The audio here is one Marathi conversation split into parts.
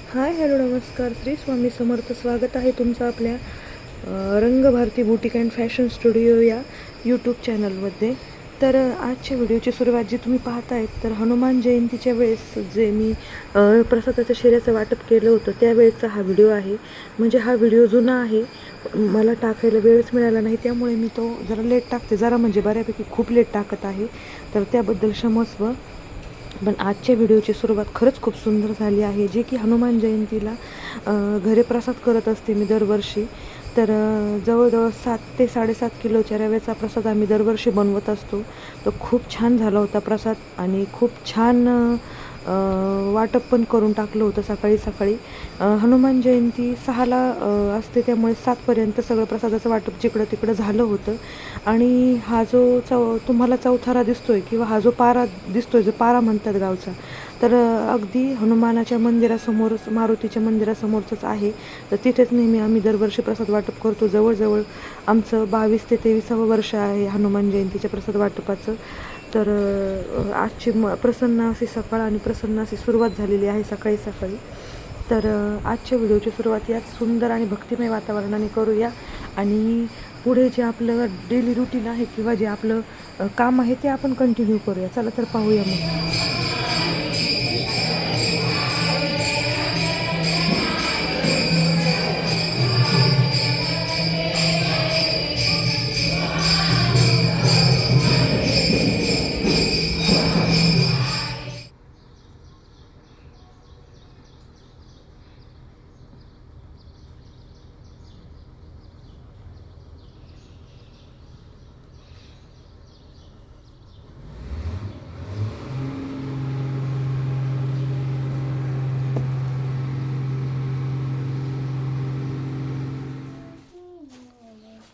हाय हॅलो नमस्कार. श्री स्वामी समर्थ. स्वागत आहे तुमचं आपल्या रंगभारती बुटीक अँड फॅशन स्टुडिओ या यूट्यूब चॅनलमध्ये. तर आजच्या व्हिडिओची सुरुवात जी तुम्ही पाहतायत तर हनुमान जयंतीच्या वेळेस जे मी प्रसादाच्या शिऱ्याचं वाटप केलं होतं त्यावेळेसचा हा व्हिडिओ आहे. म्हणजे हा व्हिडिओ जुना आहे, मला टाकायला वेळच मिळाला नाही, त्यामुळे मी तो जरा लेट टाकते, जरा म्हणजे बऱ्यापैकी खूप लेट टाकत आहे, तर त्याबद्दल क्षमस्व. पण आजच्या व्हिडिओची सुरुवात खरंच खूप सुंदर झाली आहे, जे की हनुमान जयंतीला घरी प्रसाद करत असते मी दरवर्षी. तर जवळजवळ 7 ते 7.5 किलोच्या रव्याचा प्रसाद आम्ही दरवर्षी बनवत असतो. तो खूप छान झाला होता प्रसाद आणि खूप छान वाटप पण करून टाकलं होतं सकाळी सकाळी. हनुमान जयंती 6ला असते, त्यामुळे 7पर्यंत सगळं प्रसादाचं वाटप जिकडं तिकडं झालं होतं. आणि हा जो तुम्हाला चौथारा दिसतोय किंवा हा जो पारा दिसतोय, जो पारा म्हणतात गावचा, तर अगदी हनुमानाच्या मंदिरासमोरच, मारुतीच्या मंदिरासमोरचंच आहे. तर तिथेच नेहमी आम्ही दरवर्षी प्रसाद वाटप करतो. जवळजवळ आमचं 22 ते 23वं वर्ष आहे हनुमान जयंतीच्या प्रसाद वाटपाचं. तर आजची प्रसन्न अशी सकाळ आणि प्रसन्न अशी सुरुवात झालेली आहे सकाळी सकाळी. तर आजच्या व्हिडिओची सुरुवात याच सुंदर आणि भक्तिमय वातावरणाने करूया आणि पुढे जे आपलं डेली रुटीन आहे किंवा जे आपलं काम आहे ते आपण कंटिन्यू करूया. चला तर पाहूया मग.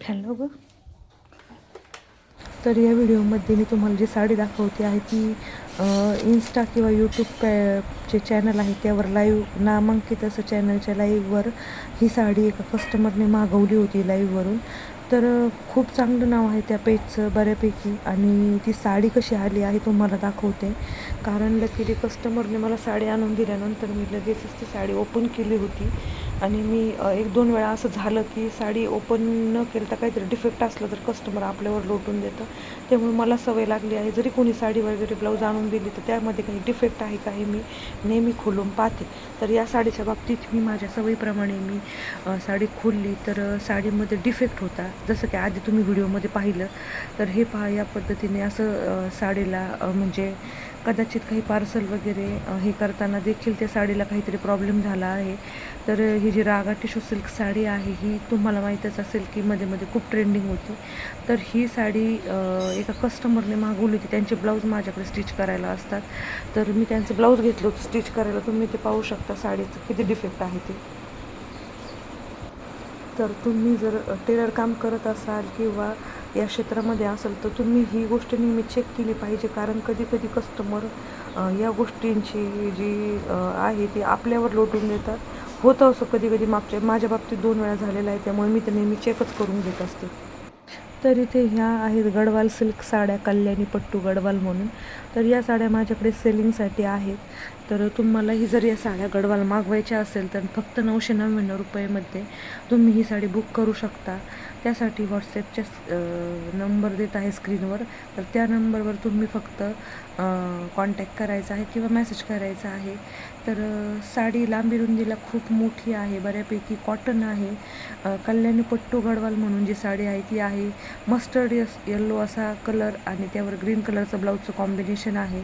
हॅलो ग. तर या व्हिडिओमध्ये मी तुम्हाला जी साडी दाखवते आहे ती इन्स्टा किंवा यूट्यूब जे चॅनल आहे त्यावर लाईव्ह नामांकित असं चॅनलच्या लाईव्हवर ही साडी एका कस्टमरने मागवली होती लाईव्हवरून. तर खूप चांगलं नाव आहे त्या पेजचं बऱ्यापैकी. आणि ती साडी कशी आली आहे तुम्हाला दाखवते. कारण लकीली कस्टमरने मला साडी आणून दिल्यानंतर मी लगेचच ती साडी ओपन केली होती. आणि मी 1-2 वेळा असं झालं की साडी ओपन न केलं तर काहीतरी डिफेक्ट असलं तर कस्टमर आपल्यावर लोटून देतं. त्यामुळे मला सवय लागली आहे, जरी कोणी साडी वगैरे ब्लाऊज आणून दिली तर त्यामध्ये काही डिफेक्ट आहे का हे मी नेहमी खोलून पाहते. तर या साडीच्या बाबतीत मी माझ्या सवयीप्रमाणे मी साडी खोलली तर साडीमध्ये डिफेक्ट होता. जसं की आधी तुम्ही व्हिडिओमध्ये पाहिलं. तर हे पहा, या पद्धतीने असं साडीला म्हणजे कदाचित काही पार्सल वगैरे हे करताना देखील त्या साडीला काहीतरी प्रॉब्लेम झाला आहे. तर ही जी रागा टिशू सिल्क साडी आहे ही तुम्हाला माहीतच असेल की मध्ये मध्ये खूप ट्रेंडिंग होती. तर ही साडी एका कस्टमरने मागवली होती. त्यांचे ब्लाऊज माझ्याकडे स्टिच करायला असतात, तर मी त्यांचं ब्लाऊज घेतलं होतं स्टिच करायला. तुम्ही ते पाहू शकता साडीचं किती डिफेक्ट आहे ते. तर तुम्ही जर टेलर काम करत असाल किंवा या क्षेत्रामध्ये असाल तर तुम्ही ही गोष्ट नेहमी चेक केली पाहिजे. कारण कधी कधी कस्टमर या गोष्टींची जी आहे ती आपल्यावर लोटून देतात. होतं असं कधी कधी, माझ्या बाबतीत 2 वेळा झालेलं आहे, त्यामुळे मी तर नेहमी चेकच करून घेत असते. तर इथे ह्या आहेत गडवाल सिल्क साड्या, कल्याणी पट्टू गडवाल म्हणून. तर या साड्या माझ्याकडे सेलिंगसाठी आहेत. तर तुम्हाला ही जर या साड्या गडवाल मागवायच्या असेल तर फक्त 999 रुपयेमध्ये तुम्ही ही साडी बुक करू शकता. त्यासाठी व्हॉट्सॲपच्या नंबर देत आहे स्क्रीनवर. तर त्या नंबरवर तुम्ही फक्त कॉन्टॅक्ट करायचा आहे किंवा मेसेज करायचा आहे. तर साडी लांबी रुंदीला खूप मोठी आहे, बऱ्यापैकी कॉटन आहे. कल्याणी पट्टू गडवाल म्हणून जी साडी आहे ती आहे मस्टर्ड येल्लो असा कलर आणि त्यावर ग्रीन कलरचं ब्लाऊजचं कॉम्बिनेशन आहे.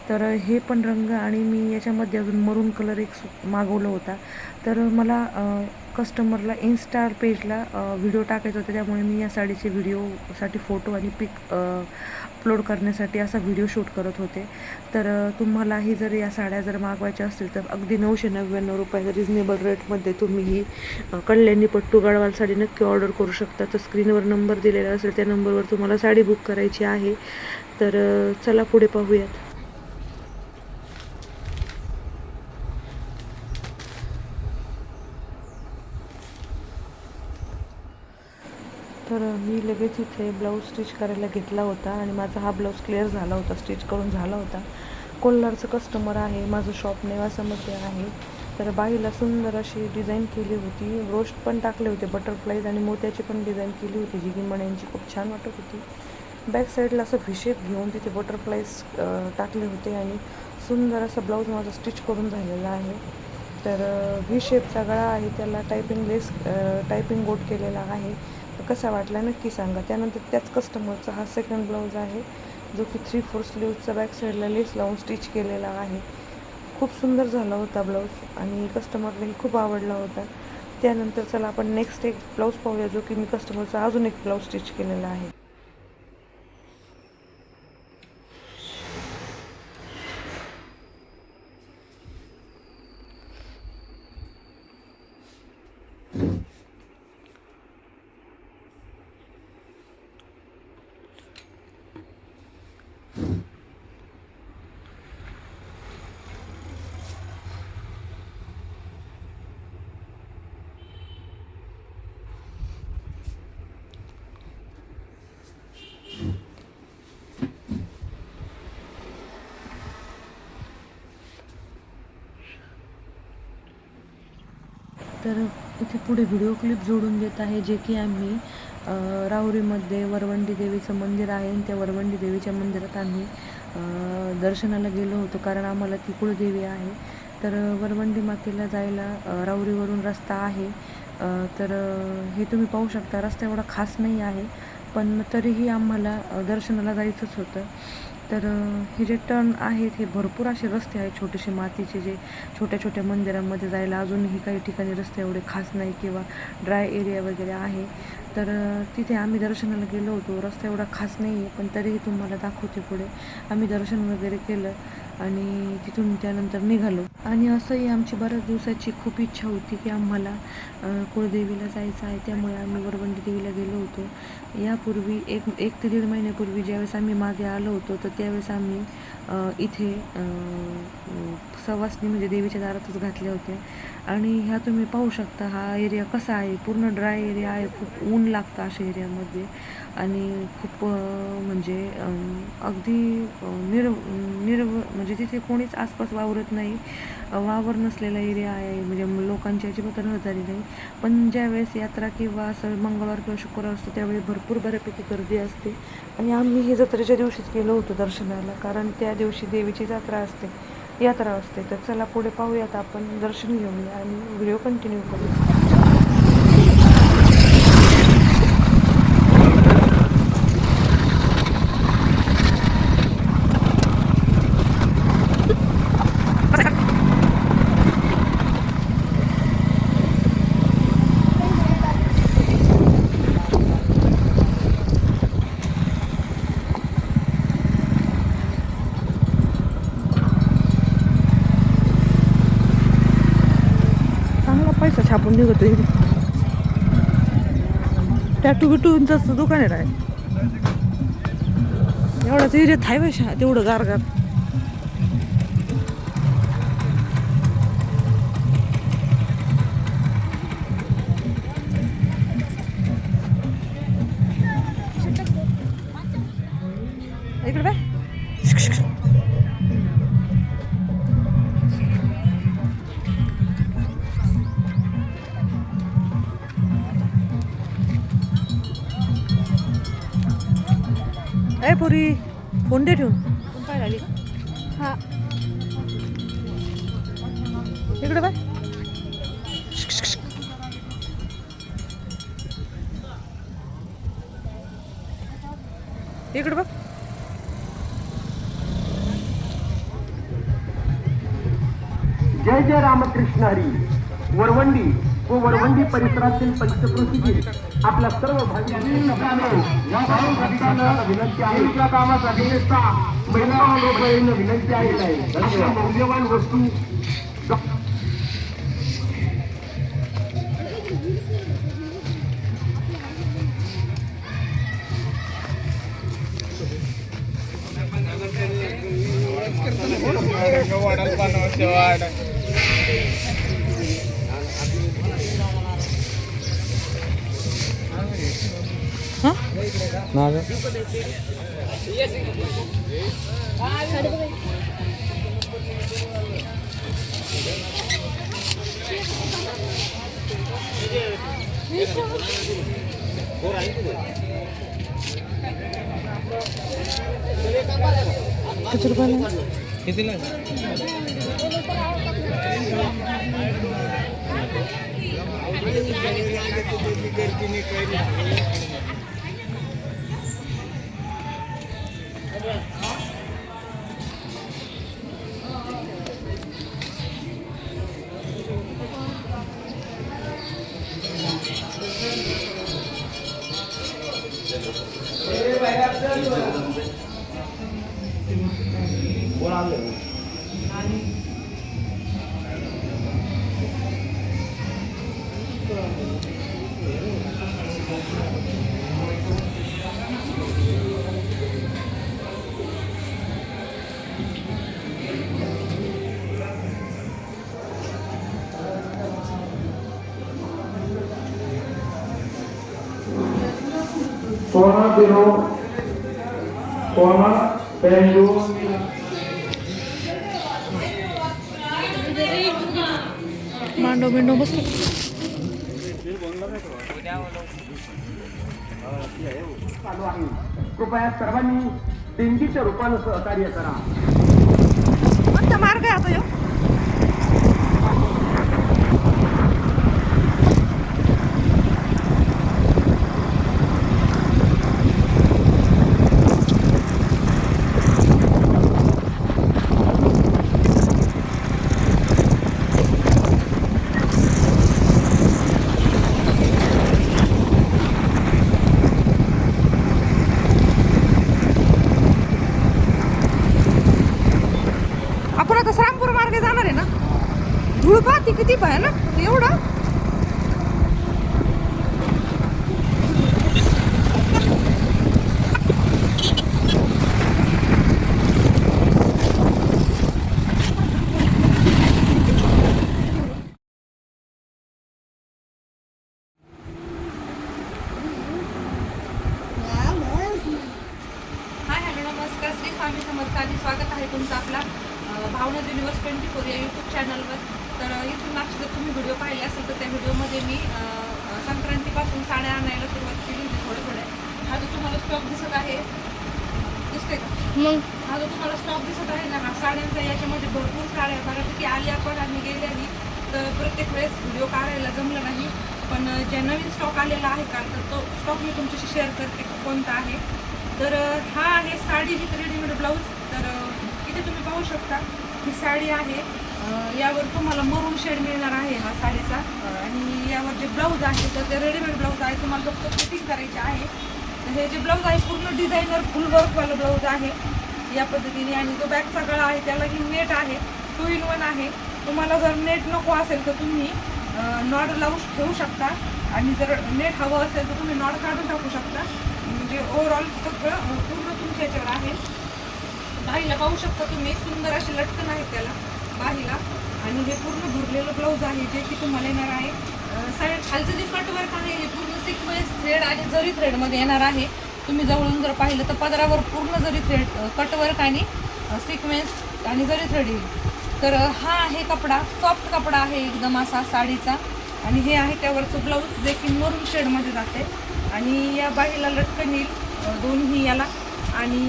तर हे पण रंग आणि मी याच्यामध्ये अजून मरून कलर एक मागवला होता. तर मला कस्टमरला इन्स्टा पेजला व्हिडिओ टाकायचा होता, त्यामुळे मी या साडीचे व्हिडिओसाठी फोटो आणि पिक अपलोड करण्यासाठी असा व्हिडिओ शूट करत होते. तर तुम्हालाही जर या साड्या जर मागवायच्या असतील तर अगदी 999 रुपये रिजनेबल रेटमध्ये तुम्ही ही कल्याणी पट्टू गडवाल साडी नक्की ऑर्डर करू शकता. तर स्क्रीनवर नंबर दिलेला असेल त्या नंबरवर तुम्हाला साडी बुक करायची आहे. तर चला पुढे पाहूयात. तर मी लगेच इथे ब्लाऊज स्टिच करायला घेतला होता आणि माझा हा ब्लाऊज क्लिअर झाला होता, स्टिच करून झाला होता. कोल्हारचं कस्टमर आहे, माझं शॉप नेवासामध्ये आहे. तर बाईला सुंदर अशी डिझाईन केली होती, रोस्ट पण टाकले होते, बटरफ्लाईज आणि मोत्याची पण डिझाईन केली होती, जी की मण्यांची खूप छान वाटत होती. बॅक साईडला असं व्हिशेप घेऊन तिथे बटरफ्लाईज टाकले होते आणि सुंदर असं ब्लाऊज माझं स्टिच करून झालेलं आहे. तर व्ही शेपचा गळा आहे, त्याला टायपिंग गोट केलेला आहे. कसा वाटला नक्की सांगा. त्यानंतर त्याच कस्टमरचा हा सेकंड ब्लाऊज आहे, जो की 3/4 स्लीव्हचा बॅक साईडला लेस लावून स्टिच केलेला आहे. खूप सुंदर झाला होता ब्लाऊज आणि कस्टमरलाही खूप आवडला होता. त्यानंतर चला आपण नेक्स्ट एक ब्लाऊज पाहूया, जो की मी कस्टमरचा अजून एक ब्लाऊज स्टिच केलेला आहे. तर इथे पुढे व्हिडिओ क्लिप जोडून देत आहे, जे की आम्ही राहुरीमध्ये वरवंडी देवीचं मंदिर आहे आणि त्या वरवंडी देवीच्या मंदिरात आम्ही दर्शनाला गेलो होतो, कारण आम्हाला ती कुळदेवी आहे. तर वरवंडी मातेला जायला राहुरीवरून रस्ता आहे. तर हे तुम्ही पाहू शकता, रस्ता एवढा खास नाही आहे, पण तरीही आम्हाला दर्शनाला जायचंच होतं. तर हे जे टर्न आहेत, हे भरपूर असे रस्ते आहेत छोटेसे मातीचे, जे छोट्या छोट्या मंदिरांमध्ये जायला अजूनही काही ठिकाणी रस्ते एवढे खास नाही किंवा ड्राय एरिया वगैरे आहे. तर तिथे आम्ही दर्शनाला गेलो होतो. रस्ता एवढा खास नाही आहे, पण तरीही तुम्हाला दाखवते पुढे. आम्ही दर्शन वगैरे केलं आणि तिथून त्यानंतर निघालो. आणि असंही आमची बऱ्याच दिवसाची खूप इच्छा होती की आम्हाला कुळदेवीला जायचं आहे, त्यामुळे आम्ही वरवंडी देवीला गेलो होतो. यापूर्वी एक ते दीड महिन्यापूर्वी ज्यावेळेस आम्ही मागे आलो होतो, तर त्यावेळेस आम्ही इथे सवासणी म्हणजे देवीच्या दारातच घातल्या होत्या. आणि ह्या तुम्ही पाहू शकता, हा एरिया कसा आहे, पूर्ण ड्राय एरिया आहे, खूप ऊन लागतं अशा एरियामध्ये आणि खूप म्हणजे अगदी म्हणजे तिथे कोणीच आसपास वावरत नाही, वावर नसलेला एरिया आहे, म्हणजे लोकांची अजिबात रहदारी नाही. पण ज्यावेळेस यात्रा किंवा असं मंगळवार किंवा शुक्रवार असतो, त्यावेळी भरपूर बऱ्यापैकी गर्दी असते. आणि आम्ही हे जत्रेच्या दिवशीच गेलो होतो दर्शनाला, कारण त्या दिवशी देवीची यात्रा असते. तर चला पुढे पाहूयात, आपण दर्शन घेऊया आणि व्हिडिओ कंटिन्यू करूया. पैसा छापून निघतो इथे. टॅटू बिटूंचं दुकान आहे. एवढाच एरियात आहे पैसा, तेवढं गारगार. इकडे बाय. ए पुरी, फोन दे ठेवून. फोन पाहिजे आली का? हा, इकडे बाय. इकडे बघ. जय जय रामकृष्ण हरी. वरवंडी व वरवंडी परिसरातील पंचक्रोशीतील आपल्या सर्व भाविकांना विनंती आहे, कामासाठी विनंती आहे, मौल्यवान वस्तू किती रुपयाला? कितीला? सोना बिरो सोना पेंडू मांडव बिंडव बसतो. चालू आहे. कृपया सर्वांनी देणगीच्या रूपानं सहकार्य करा. कोणता मार्ग आहे आता ह्यो? आपण आता श्रामपूर मार्गे जाणार आहे ना. धूळ पाहती किती पाय ना एवढं. हाय हॅलो नमस्कार, श्री स्वामी समर्थ आणि स्वागत आहे तुमचं आपला भावना युनिवर्स 24 या यूट्यूब चॅनलवर. तर इथून मागचे जर तुम्ही व्हिडिओ पाहिले असेल तर त्या व्हिडिओमध्ये मी संक्रांतीपासून साड्या आणायला सुरुवात केली होती थोडे. हा जो तुम्हाला स्टॉक दिसत आहे, दिसते का मग? हा जो तुम्हाला स्टॉक दिसत आहे ना, हा साड्यांचा, याच्यामध्ये भरपूर साड्या बऱ्यापैकी आल्या पण आणि गेल्यानी, तर प्रत्येक वेळेस व्हिडिओ काढायला जमलं नाही. पण ज्या नवीन स्टॉक आलेला आहे का, तर तो स्टॉक मी तुमच्याशी शेअर करते कोणता आहे. तर हा आहे साडी विथ रेडीमेड ब्लाऊज. तर इथे तुम्ही पाहू शकता ही साडी आहे. यावर तुम्हाला मरून शेड मिळणार आहे हा साडीचा. आणि यावर जे ब्लाऊज आहे तर ते रेडीमेड ब्लाऊज आहे, तुम्हाला फक्त फिटिंग करायचे आहे. तर हे जे ब्लाऊज आहे पूर्ण डिझायनर फुल वर्कवालं ब्लाऊज आहे या पद्धतीने. आणि जो बॅकचा गळा आहे त्याला ही नेट आहे, 2 in 1 आहे. तुम्हाला जर नेट नको असेल तर तुम्ही नॉड लावू ठेवू शकता, आणि जर नेट हवं असेल तर तुम्ही नॉड काढून टाकू शकता. म्हणजे ओव्हरऑल सगळं पूर्ण तुमच्या याच्यावर आहे. बाहीला पाहू शकता तुम्ही, सुंदर असे लटकन आहेत त्याला बाहीला. आणि हे पूर्ण भरलेलं ब्लाऊज आहे जे की तुम्हाला येणार आहे. साईड खालचं जे कटवर्क आहे हे पूर्ण सिक्वेन्स थ्रेड आणि जरी थ्रेडमध्ये येणार आहे. तुम्ही जवळून जर पाहिलं तर पदरावर पूर्ण जरी थ्रेड कटवर्क आणि सिक्वेन्स आणि जरी थ्रेड येईल. तर हा आहे कपडा, सॉफ्ट कपडा आहे एकदम असा साडीचा. आणि हे आहे त्यावरचं ब्लाऊज जे की मरून शेडमध्ये जाते. आणि या बाहीला लटकन येईल दोन्ही याला. आणि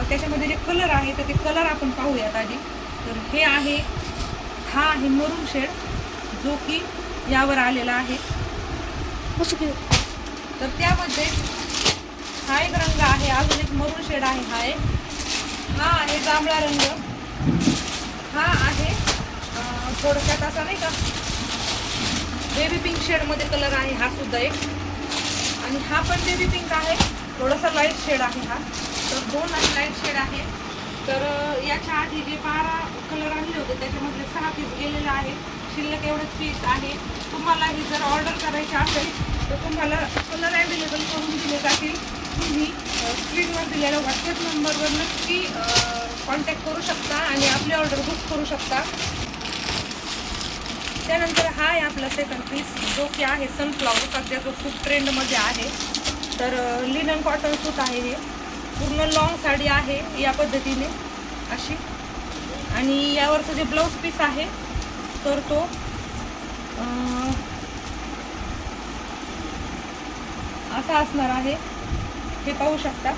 त्याच्यामध्ये जे कलर आहे तर ते कलर आपण पाहूयात आधी. तर हे आहे, हा आहे मरून शेड जो की यावर आलेला आहे. तर त्यामध्ये हा एक रंग आहे, अजून एक मरून शेड आहे. हा आहे जांभळा रंग. हा आहे थोडक्यात असा नाही का बेबी पिंक शेडमध्ये कलर आहे हा सुद्धा एक. आणि हा पण बेबी पिंक आहे, थोडासा लाईट शेड आहे हा. तर 2 लाईट शेड आहे. तर याच्या आधी जे 12 कलर आणले होते त्याच्यामधले 6 पीस गेलेले आहेत. शिल्लक एवढेच पीस आहे. तुम्हाला ही जर ऑर्डर करायची असेल तर तुम्हाला कलर अवेलेबल करून दिले जातील. तुम्ही स्क्रीनवर दिलेल्या व्हॉट्सअप नंबरवर नक्की कॉन्टॅक्ट करू शकता आणि आपली ऑर्डर बुक करू शकता. त्यानंतर हा आहे आपला सेकंड पीस जो की आहे सनफ्लॉवर, सध्या जो खूप ट्रेंडमध्ये आहे. तर लिनन कॉटन सूट आहे हे. पूर्ण लॉंग साडी आहे या पद्धतीने अशी. आणि यावरचं जे ब्लाऊज पीस आहे तर तो असा असणार आहे, हे पाहू शकता.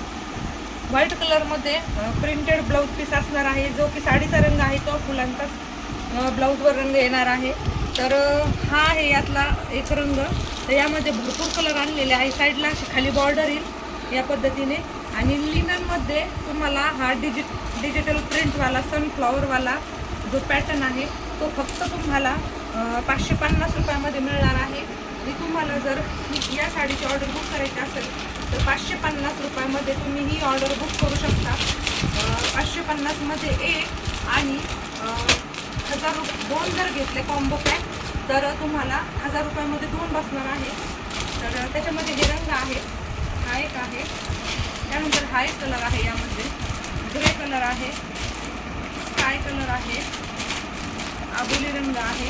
व्हाईट कलरमध्ये प्रिंटेड ब्लाऊज पीस असणार आहे, जो की साडीचा रंग आहे तो फुलांचाच ब्लाऊजवर रंग येणार आहे. तर हा आहे यातला एक रंग. तर यामध्ये भरपूर कलर आणलेले आहे. साईडला अशी खाली बॉर्डर येईल या पद्धतीने. आणि लिननमध्ये तुम्हाला हा डिजिटल प्रिंटवाला सनफ्लॉवरवाला जो पॅटर्न आहे तो फक्त तुम्हाला 550 रुपयामध्ये मिळणार आहे. आणि तुम्हाला जर या साडीची ऑर्डर बुक करायची असेल तर 550 रुपयामध्ये तुम्ही ही ऑर्डर बुक करू शकता. 550मध्ये एक आणि 1000 रुपये दोन जर घेतले कॉम्बो पॅक तर तुम्हाला 1000 रुपयामध्ये दोन बसणार आहे. तर त्याच्यामध्ये हे रंग आहे, हा एक आहे, त्यानंतर हा एक कलर आहे, यामध्ये ग्रे कलर आहे, स्काय कलर आहे, आबोली रंग आहे,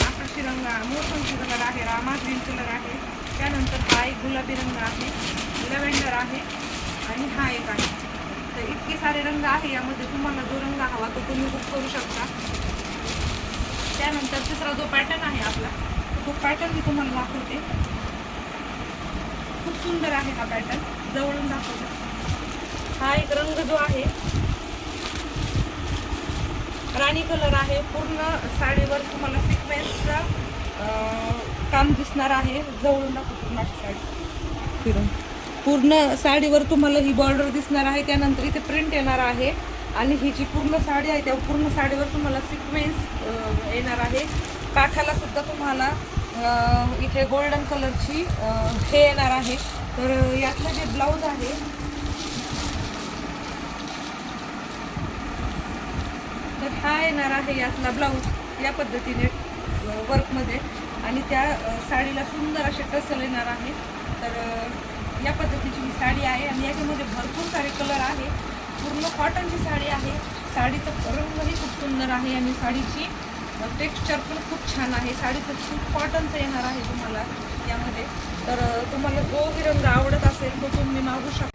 आकाशी रंग, मोसंबी कलर आहे, रामा ग्रीन कलर आहे, त्यानंतर हा एक गुलाबी रंग आहे, लॅव्हेंडर आहे आणि हा एक आहे. तर इतके सारे रंग आहे. यामध्ये तुम्हाला जो रंग हवा तो तुम्ही बुक करू शकता. त्यानंतर तिसरा जो पॅटर्न आहे आपला तो पॅटर्न मी तुम्हाला दाखवते. खूप सुंदर आहे हा पॅटर्न, जवळून दाखवते. हा एक रंग जो आहे राणी कलर आहे. पूर्ण साडीवर तुम्हाला सिक्वेन्सचं काम दिसणार आहे. जवळून दाखवतो माझी साडी फिरून. पूर्ण साडीवर तुम्हाला ही बॉर्डर दिसणार आहे. त्यानंतर इथे प्रिंट येणार आहे आणि ही जी पूर्ण साडी आहे त्या पूर्ण साडीवर तुम्हाला सिक्वेन्स येणार आहे. काठाला सुद्धा तुम्हाला इथे गोल्डन कलरची हे येणार आहे. तर यातलं जे ब्लाऊज आहे तर हा येणार आहे यातला ब्लाऊज या पद्धतीने वर्कमध्ये. आणि त्या साडीला सुंदर असे टसल येणार आहे. तर या पद्धतीची ही साडी आहे आणि याच्यामध्ये भरपूर सारे कलर आहे. पूर्ण कॉटनची साडी आहे. साडीचा रंगही खूप सुंदर आहे आणि साडीची टेक्स्चर पण खूप छान आहे. साडीचं सूट कॉटनचं येणार आहे तुम्हाला यामध्ये. तर तुम्हाला जोही रंग आवडत असेल तो तुम्ही मागू शकता.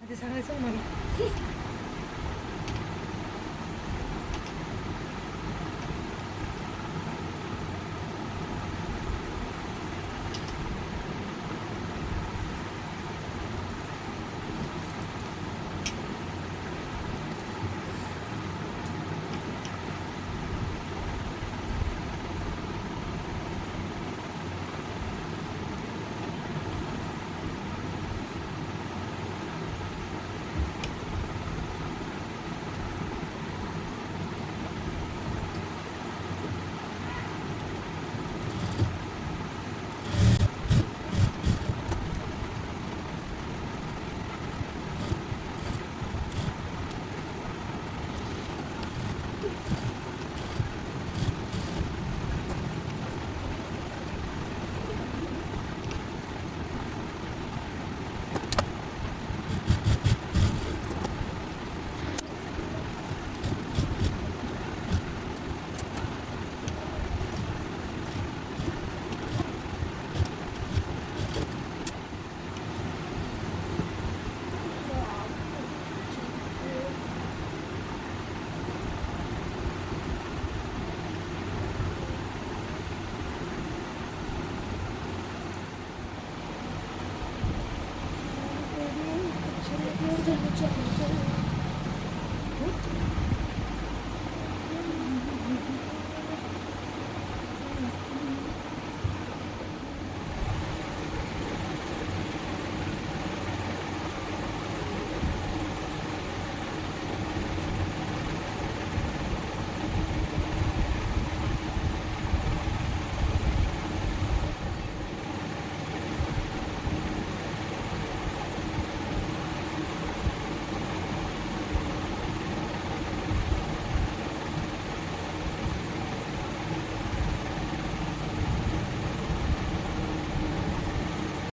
ते सांगायचं मला. धर्माची आहे.